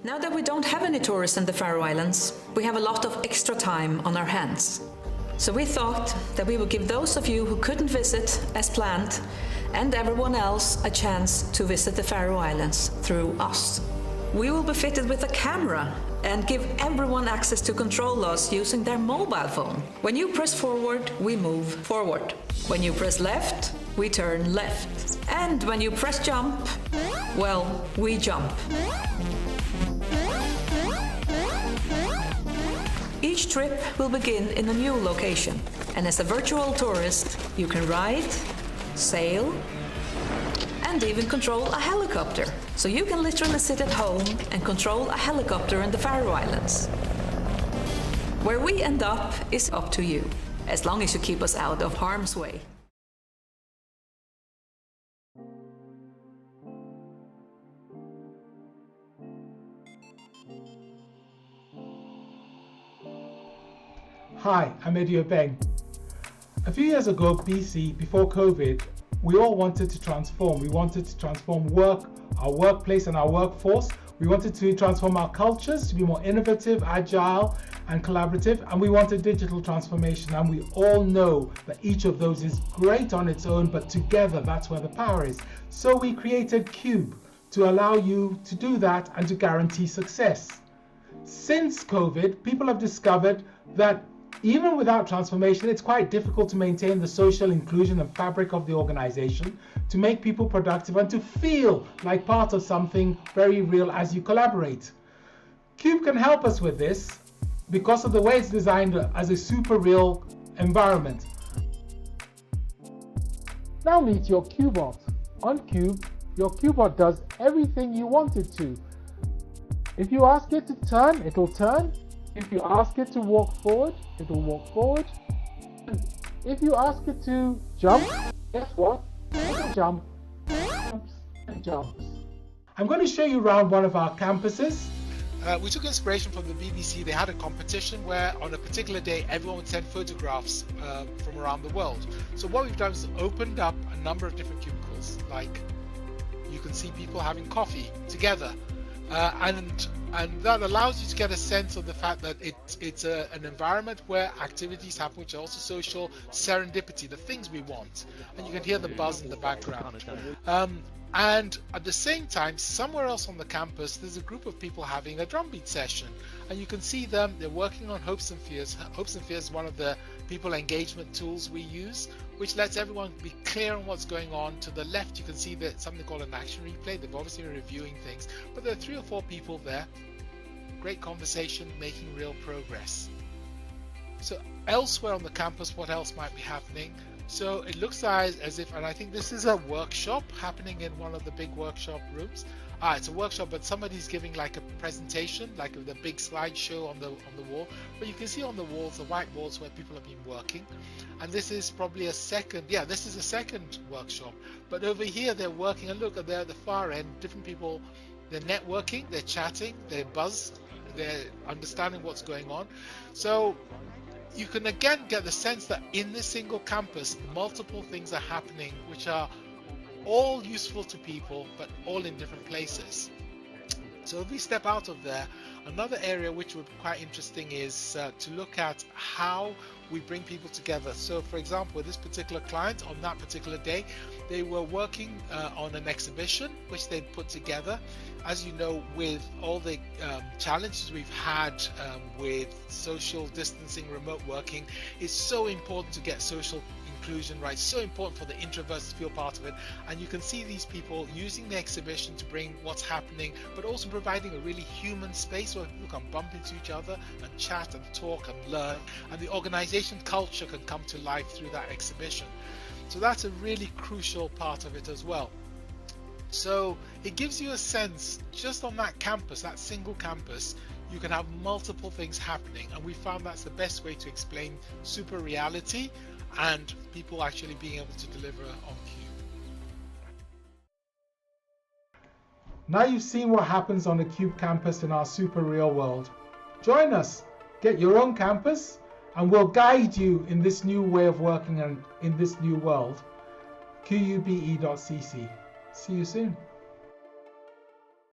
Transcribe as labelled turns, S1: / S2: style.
S1: Now that we don't have any tourists in the Faroe Islands, we have a lot of extra time on our hands. So we thought that we would give those of you who couldn't visit as planned and everyone else a chance to visit the Faroe Islands through us. We will be fitted with a camera and give everyone access to control us using their mobile phone. When you press forward, we move forward. When you press left, we turn left. And when you press jump, well, we jump. Each trip will begin in a new location, and as a virtual tourist, you can ride, sail, and even control a helicopter. So you can literally sit at home and control a helicopter in the Faroe Islands. Where we end up is up to you, as long as you keep us out of harm's way.
S2: Hi, I'm Obeng. A few years ago, BC, before COVID, we all wanted to transform. We wanted to transform work, our workplace and our workforce. We wanted to transform our cultures to be more innovative, agile and collaborative, and we wanted digital transformation. And we all know that each of those is great on its own, but together that's where the power is. So we created QUBE to allow you to do that and to guarantee success. Since COVID, people have discovered that even without transformation, it's quite difficult to maintain the social inclusion and fabric of the organization, to make people productive and to feel like part of something very real as you collaborate. QUBE can help us with this because of the way it's designed as a super real environment. Now meet your QBot. On QUBE, your QBot does everything you want it to. If you ask it to turn, it'll turn. If you ask it to walk forward, it will walk forward. If you ask it to jump, guess what? It will jump, jumps and jumps. I'm going to show you around one of our campuses.
S3: We took inspiration from the BBC. They had a competition where on a particular day everyone would send photographs from around the world. So what we've done is opened up a number of different cubicles. Like you can see people having coffee together. And that allows you to get a sense of the fact that it's an environment where activities happen which are also social, serendipity, the things we want. And you can hear the buzz in the background. And at the same time, somewhere else on the campus, there's a group of people having a drumbeat session. And you can see them, they're working on Hopes and Fears. Hopes and Fears is one of the people engagement tools we use, which lets everyone be clear on what's going on. To the left, you can see that something called an action replay. They've obviously been reviewing things, but there are 3 or 4 people there. Great conversation, making real progress. So elsewhere on the campus, what else might be happening? So it looks as if, and I think this is a workshop happening in one of the big workshop rooms. It's a workshop, but somebody's giving like a presentation, like with a big slideshow on the wall. But you can see on the walls, the white walls where people have been working. And this is probably a second workshop. But over here they're working, and look, they're at the far end, different people, they're networking, they're chatting, they're buzzed, they're understanding what's going on. So you can again get the sense that in this single campus, multiple things are happening which are all useful to people, but all in different places. So if we step out of there, another area which would be quite interesting is to look at how we bring people together. So for example, with this particular client, on that particular day, they were working on an exhibition which they'd put together. As you know, with all the challenges we've had with social distancing, remote working, it's so important to get social inclusion right, so important for the introverts to feel part of it. And you can see these people using the exhibition to bring what's happening, but also providing a really human space where people can bump into each other and chat and talk and learn, and the organization culture can come to life through that exhibition. So that's a really crucial part of it as well. So it gives you a sense, just on that campus, that single campus, you can have multiple things happening, and we found that's the best way to explain super reality and people actually being able to deliver on QUBE.
S2: Now you've seen what happens on a QUBE campus in our super real world. Join us, get your own campus, and we'll guide you in this new way of working and in this new world. QUBE.cc. See you soon.